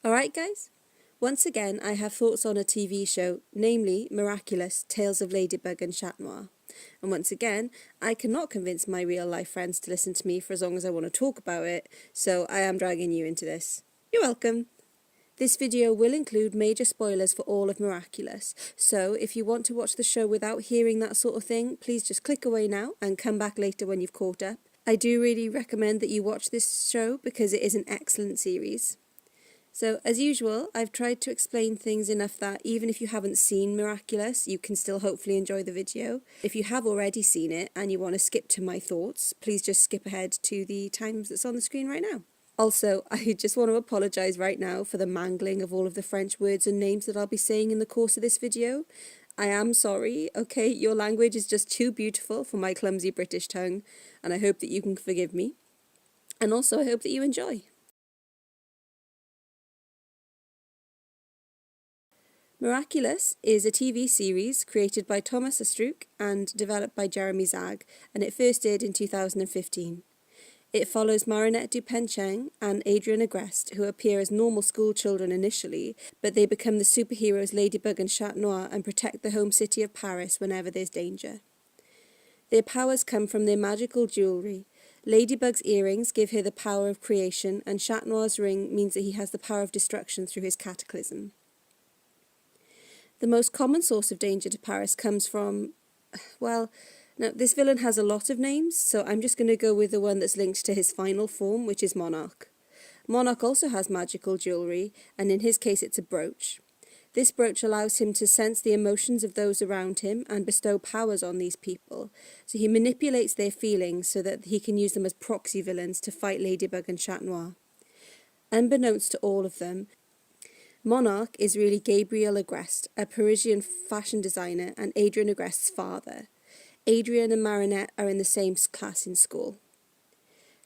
Alright guys, once again I have thoughts on a TV show, namely Miraculous, Tales of Ladybug and Noir. And once again, I cannot convince my real life friends to listen to me for as long as I want to talk about it, so I am dragging you into this. You're welcome. This video will include major spoilers for all of Miraculous, so if you want to watch the show without hearing that sort of thing, please just click away now and come back later when you've caught up. I do really recommend that you watch this show because it is an excellent series. So, as usual, I've tried to explain things enough that even if you haven't seen Miraculous, you can still hopefully enjoy the video. If you have already seen it and you want to skip to my thoughts, please just skip ahead to the times that's on the screen right now. Also, I just want to apologise right now for the mangling of all of the French words and names that I'll be saying in the course of this video. I am sorry, okay, your language is just too beautiful for my clumsy British tongue, and I hope that you can forgive me. And also, I hope that you enjoy. Miraculous is a TV series created by Thomas Astruc and developed by Jeremy Zag, and it first aired in 2015. It follows Marinette Dupencheng and Adrian Agreste, who appear as normal school children initially, but they become the superheroes Ladybug and Noir and protect the home city of Paris whenever there's danger. Their powers come from their magical jewellery. Ladybug's earrings give her the power of creation, and Noir's ring means that he has the power of destruction through his cataclysm. The most common source of danger to Paris comes from, well, now this villain has a lot of names, so I'm just going to go with the one that's linked to his final form, which is Monarch. Monarch also has magical jewellery, and in his case it's a brooch. This brooch allows him to sense the emotions of those around him and bestow powers on these people, so he manipulates their feelings so that he can use them as proxy villains to fight Ladybug and Noir. Unbeknownst to all of them, Monarch is really Gabriel Agreste, a Parisian fashion designer and Adrian Agreste's father. Adrian and Marinette are in the same class in school.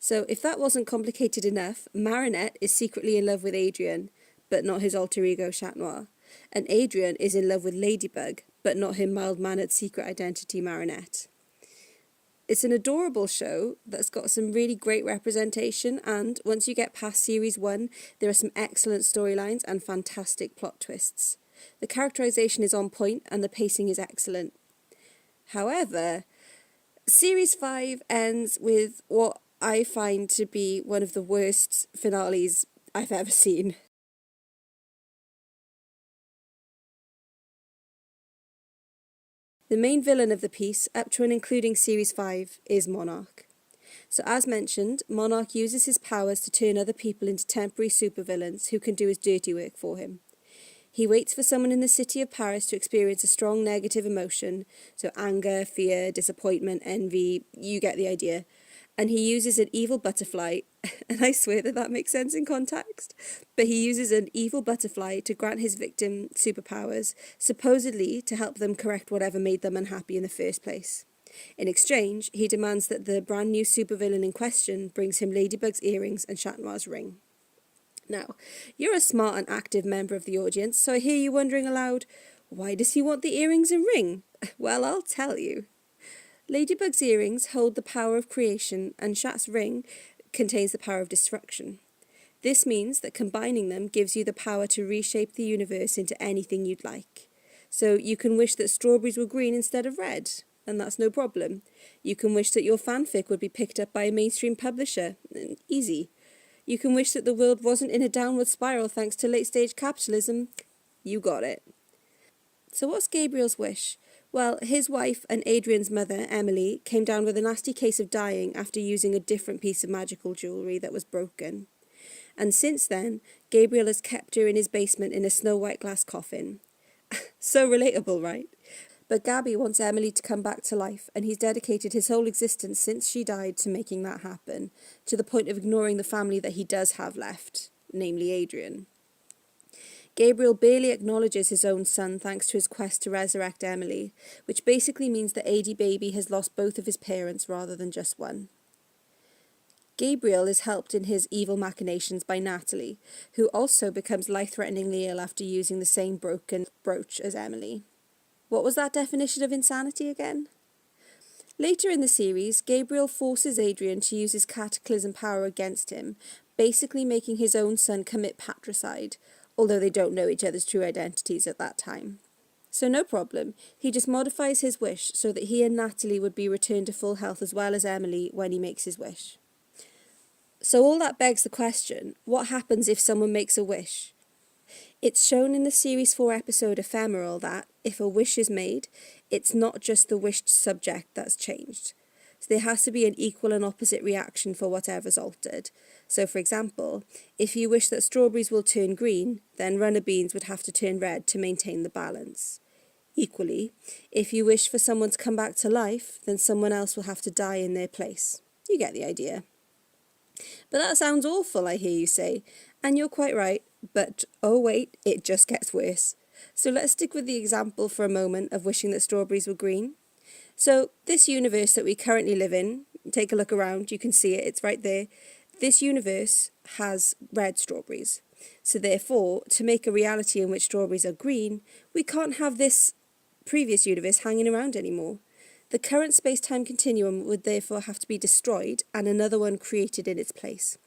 So if that wasn't complicated enough, Marinette is secretly in love with Adrian, but not his alter ego Noir. And Adrian is in love with Ladybug, but not her mild-mannered secret identity Marinette. It's an adorable show that's got some really great representation, and once you get past Series 1, there are some excellent storylines and fantastic plot twists. The characterisation is on point and the pacing is excellent. However, Series 5 ends with what I find to be one of the worst finales I've ever seen. The main villain of the piece, up to and including Series 5, is Monarch. So as mentioned, Monarch uses his powers to turn other people into temporary supervillains who can do his dirty work for him. He waits for someone in the city of Paris to experience a strong negative emotion, so anger, fear, disappointment, envy, you get the idea. And he uses an evil butterfly, and I swear that makes sense in context, but he uses an evil butterfly to grant his victim superpowers, supposedly to help them correct whatever made them unhappy in the first place. In exchange, he demands that the brand new supervillain in question brings him Ladybug's earrings and Noir's ring. Now, you're a smart and active member of the audience, so I hear you wondering aloud, why does he want the earrings and ring? Well, I'll tell you. Ladybug's earrings hold the power of creation, and Noir's ring contains the power of destruction. This means that combining them gives you the power to reshape the universe into anything you'd like. So you can wish that strawberries were green instead of red, and that's no problem. You can wish that your fanfic would be picked up by a mainstream publisher. Easy. You can wish that the world wasn't in a downward spiral thanks to late-stage capitalism. You got it. So what's Gabriel's wish? Well, his wife and Adrian's mother, Emily, came down with a nasty case of dying after using a different piece of magical jewellery that was broken. And since then, Gabriel has kept her in his basement in a snow-white glass coffin. So relatable, right? But Gabby wants Emily to come back to life, and he's dedicated his whole existence since she died to making that happen, to the point of ignoring the family that he does have left, namely Adrian. Gabriel barely acknowledges his own son thanks to his quest to resurrect Emily, which basically means that AD Baby has lost both of his parents rather than just one. Gabriel is helped in his evil machinations by Natalie, who also becomes life-threateningly ill after using the same broken brooch as Emily. What was that definition of insanity again? Later in the series, Gabriel forces Adrian to use his cataclysm power against him, basically making his own son commit patricide, although they don't know each other's true identities at that time. So no problem, he just modifies his wish so that he and Natalie would be returned to full health as well as Emily when he makes his wish. So all that begs the question, what happens if someone makes a wish? It's shown in the Series 4 episode Ephemeral that, if a wish is made, it's not just the wished subject that's changed. So there has to be an equal and opposite reaction for whatever's altered. So for example, if you wish that strawberries will turn green, then runner beans would have to turn red to maintain the balance. Equally, if you wish for someone to come back to life, then someone else will have to die in their place. You get the idea. But that sounds awful, I hear you say. And you're quite right, but oh wait, it just gets worse. So let's stick with the example for a moment of wishing that strawberries were green. So this universe that we currently live in, take a look around, you can see it, it's right there. This universe has red strawberries. So therefore, to make a reality in which strawberries are green, we can't have this previous universe hanging around anymore. The current space-time continuum would therefore have to be destroyed and another one created in its place.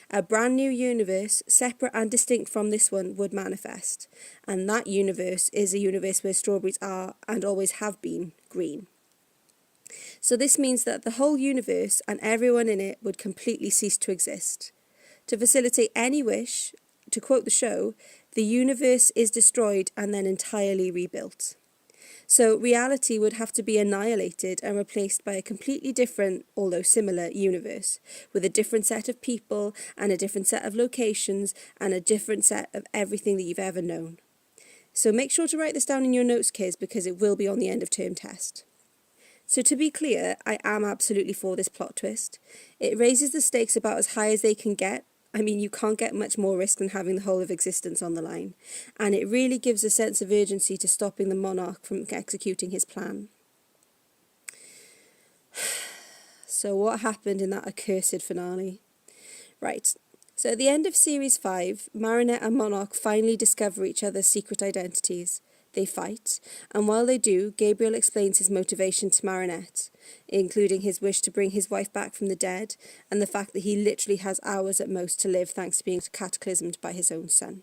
A brand new universe, separate and distinct from this one, would manifest. And that universe is a universe where strawberries are, and always have been, green. So this means that the whole universe and everyone in it would completely cease to exist. To facilitate any wish, to quote the show, the universe is destroyed and then entirely rebuilt. So reality would have to be annihilated and replaced by a completely different, although similar, universe, with a different set of people and a different set of locations and a different set of everything that you've ever known. So make sure to write this down in your notes, kids, because it will be on the end of term test. So to be clear, I am absolutely for this plot twist. It raises the stakes about as high as they can get. I mean, you can't get much more risk than having the whole of existence on the line. And it really gives a sense of urgency to stopping the monarch from executing his plan. So what happened in that accursed finale? Right, so at the end of Series 5, Marinette and Monarch finally discover each other's secret identities. They fight, and while they do, Gabriel explains his motivation to Marinette, including his wish to bring his wife back from the dead, and the fact that he literally has hours at most to live thanks to being cataclysmed by his own son.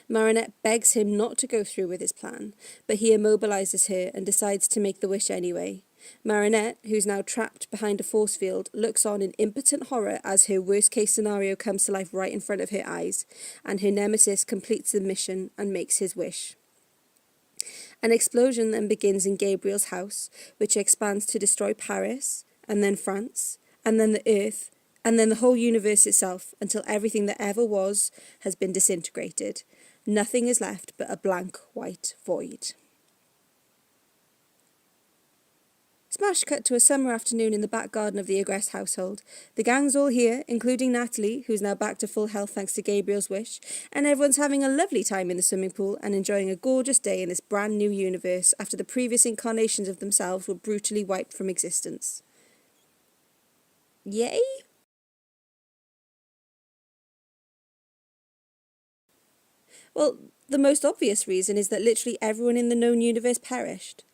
Marinette begs him not to go through with his plan, but he immobilizes her and decides to make the wish anyway. Marinette, who's now trapped behind a force field, looks on in impotent horror as her worst-case scenario comes to life right in front of her eyes, and her nemesis completes the mission and makes his wish. An explosion then begins in Gabriel's house, which expands to destroy Paris, and then France, and then the Earth, and then the whole universe itself, until everything that ever was has been disintegrated. Nothing is left but a blank white void. Smash cut to a summer afternoon in the back garden of the Agreste household. The gang's all here, including Natalie, who's now back to full health thanks to Gabriel's wish, and everyone's having a lovely time in the swimming pool and enjoying a gorgeous day in this brand new universe after the previous incarnations of themselves were brutally wiped from existence. Yay? Well, the most obvious reason is that literally everyone in the known universe perished.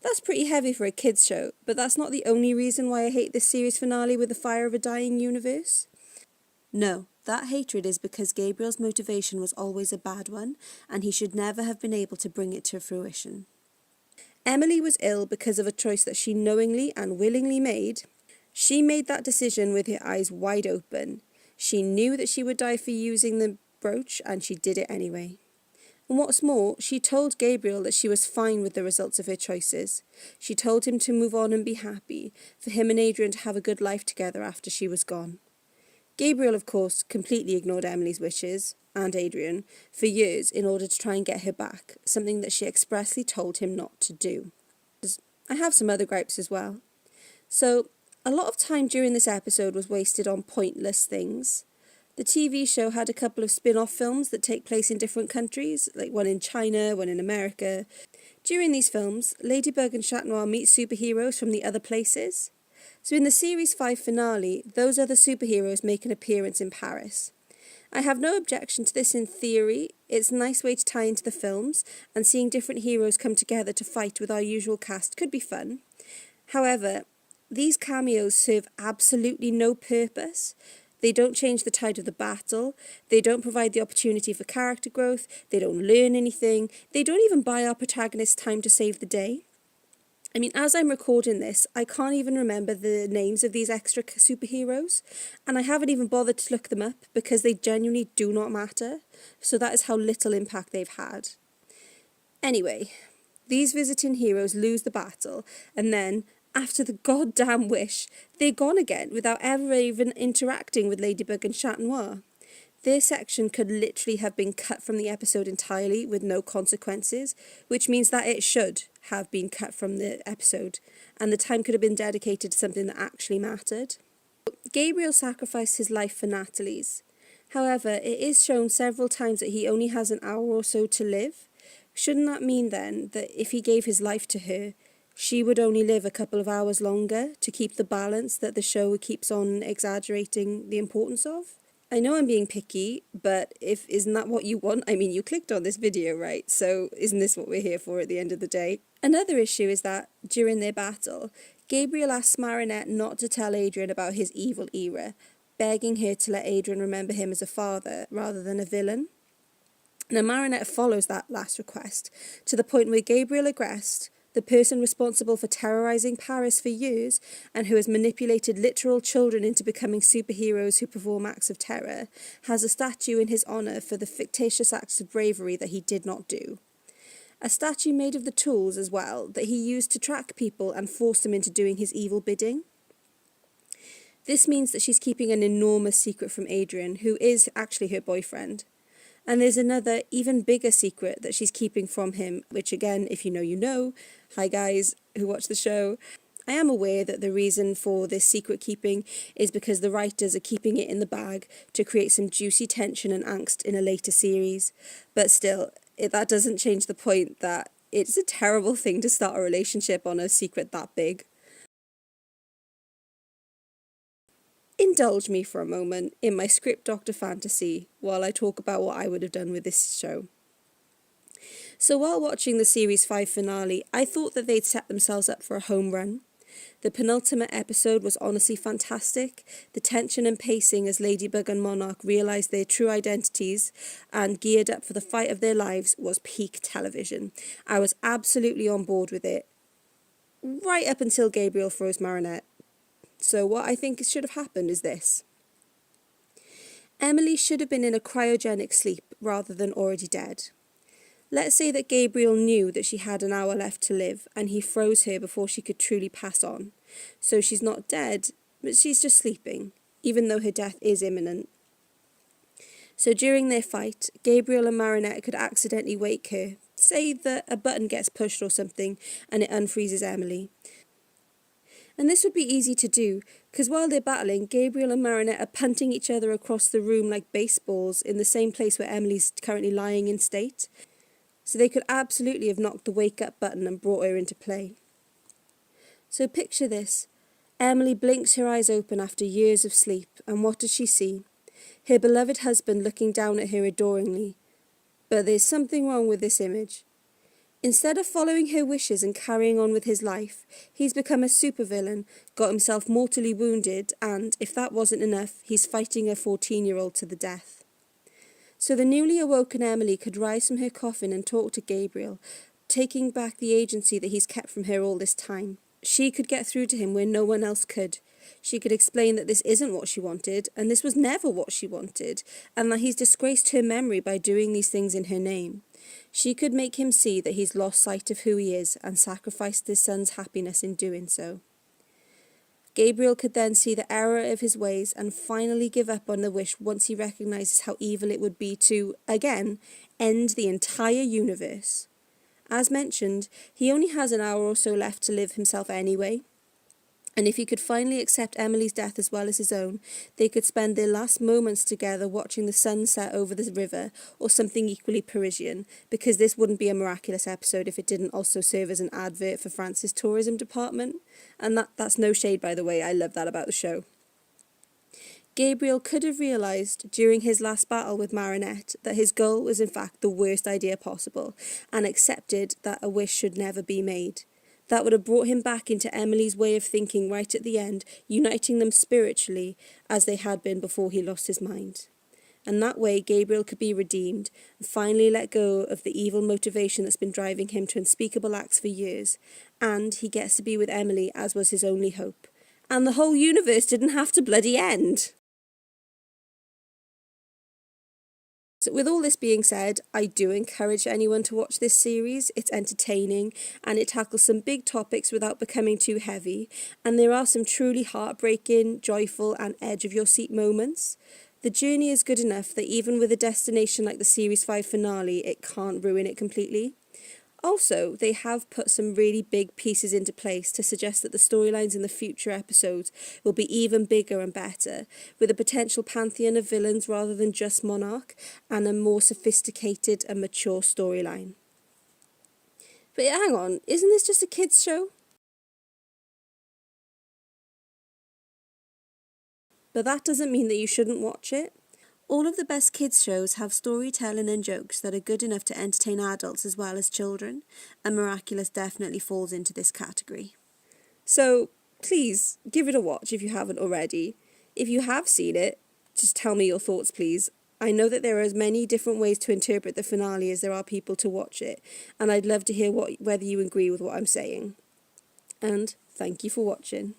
That's pretty heavy for a kids' show, but that's not the only reason why I hate this series finale with the fire of a dying universe. No, that hatred is because Gabriel's motivation was always a bad one, and he should never have been able to bring it to fruition. Emily was ill because of a choice that she knowingly and willingly made. She made that decision with her eyes wide open. She knew that she would die for using the brooch, and she did it anyway. And what's more, she told Gabriel that she was fine with the results of her choices. She told him to move on and be happy, for him and Adrian to have a good life together after she was gone. Gabriel, of course, completely ignored Emily's wishes, and Adrian, for years in order to try and get her back, something that she expressly told him not to do. I have some other gripes as well. So, a lot of time during this episode was wasted on pointless things. The TV show had a couple of spin-off films that take place in different countries, like one in China, one in America. During these films, Ladybug and Chat Noir meet superheroes from the other places. So in the Series 5 finale, those other superheroes make an appearance in Paris. I have no objection to this in theory. It's a nice way to tie into the films, and seeing different heroes come together to fight with our usual cast could be fun. However, these cameos serve absolutely no purpose. They don't change the tide of the battle, they don't provide the opportunity for character growth, they don't learn anything, they don't even buy our protagonist time to save the day. I mean, as I'm recording this, I can't even remember the names of these extra superheroes, and I haven't even bothered to look them up because they genuinely do not matter, so that is how little impact they've had. Anyway, these visiting heroes lose the battle, and then, after the goddamn wish, they're gone again without ever even interacting with Ladybug and Chat Noir. Their section could literally have been cut from the episode entirely with no consequences, which means that it should have been cut from the episode, and the time could have been dedicated to something that actually mattered. Gabriel sacrificed his life for Natalie's. However, it is shown several times that he only has an hour or so to live. Shouldn't that mean then that if he gave his life to her, she would only live a couple of hours longer to keep the balance that the show keeps on exaggerating the importance of? I know I'm being picky, but isn't that what you want? I mean, you clicked on this video, right? So isn't this what we're here for at the end of the day? Another issue is that, during their battle, Gabriel asks Marinette not to tell Adrian about his evil era, begging her to let Adrian remember him as a father rather than a villain. Now, Marinette follows that last request, to the point where Gabriel Agreste, the person responsible for terrorising Paris for years and who has manipulated literal children into becoming superheroes who perform acts of terror, has a statue in his honour for the fictitious acts of bravery that he did not do. A statue made of the tools as well that he used to track people and force them into doing his evil bidding. This means that she's keeping an enormous secret from Adrian, who is actually her boyfriend. And there's another, even bigger secret that she's keeping from him, which again, if you know, you know. Hi guys who watch the show. I am aware that the reason for this secret keeping is because the writers are keeping it in the bag to create some juicy tension and angst in a later series. But still, that doesn't change the point that it's a terrible thing to start a relationship on a secret that big. Indulge me for a moment in my script doctor fantasy while I talk about what I would have done with this show. So while watching the Series 5 finale, I thought that they'd set themselves up for a home run. The penultimate episode was honestly fantastic. The tension and pacing as Ladybug and Monarch realised their true identities and geared up for the fight of their lives was peak television. I was absolutely on board with it, right up until Gabriel froze Marinette. So what I think should have happened is this. Emily should have been in a cryogenic sleep rather than already dead. Let's say that Gabriel knew that she had an hour left to live and he froze her before she could truly pass on. So she's not dead, but she's just sleeping, even though her death is imminent. So during their fight, Gabriel and Marinette could accidentally wake her. Say that a button gets pushed or something and it unfreezes Emily. And this would be easy to do, because while they're battling, Gabriel and Marinette are punting each other across the room like baseballs in the same place where Emily's currently lying in state. So they could absolutely have knocked the wake up button and brought her into play. So picture this. Emily blinks her eyes open after years of sleep, and what does she see? Her beloved husband looking down at her adoringly. But there's something wrong with this image. Instead of following her wishes and carrying on with his life, he's become a supervillain, got himself mortally wounded, and, if that wasn't enough, he's fighting a 14-year-old to the death. So the newly awoken Emily could rise from her coffin and talk to Gabriel, taking back the agency that he's kept from her all this time. She could get through to him where no one else could. She could explain that this isn't what she wanted, and this was never what she wanted, and that he's disgraced her memory by doing these things in her name. She could make him see that he's lost sight of who he is and sacrificed his son's happiness in doing so. Gabriel could then see the error of his ways and finally give up on the wish once he recognises how evil it would be to, again, end the entire universe. As mentioned, he only has an hour or so left to live himself anyway, and if he could finally accept Emily's death as well as his own, they could spend their last moments together watching the sun set over the river, or something equally Parisian, because this wouldn't be a Miraculous episode if it didn't also serve as an advert for France's tourism department. And that's no shade, by the way, I love that about the show. Gabriel could have realised during his last battle with Marinette that his goal was in fact the worst idea possible, and accepted that a wish should never be made. that would have brought him back into Emily's way of thinking right at the end, uniting them spiritually as they had been before he lost his mind. And that way Gabriel could be redeemed and finally let go of the evil motivation that's been driving him to unspeakable acts for years, and he gets to be with Emily as was his only hope. And the whole universe didn't have to bloody end. So with all this being said, I do encourage anyone to watch this series. It's entertaining and it tackles some big topics without becoming too heavy, and there are some truly heartbreaking, joyful and edge-of-your-seat moments. The journey is good enough that even with a destination like the Series 5 finale, it can't ruin it completely. Also, they have put some really big pieces into place to suggest that the storylines in the future episodes will be even bigger and better, with a potential pantheon of villains rather than just Monarch, and a more sophisticated and mature storyline. But hang on, isn't this just a kids' show? But that doesn't mean that you shouldn't watch it. All of the best kids shows have storytelling and jokes that are good enough to entertain adults as well as children, and Miraculous definitely falls into this category. So please give it a watch if you haven't already. If you have seen it, just tell me your thoughts, please. I know that there are as many different ways to interpret the finale as there are people to watch it, and I'd love to hear whether you agree with what I'm saying. And thank you for watching.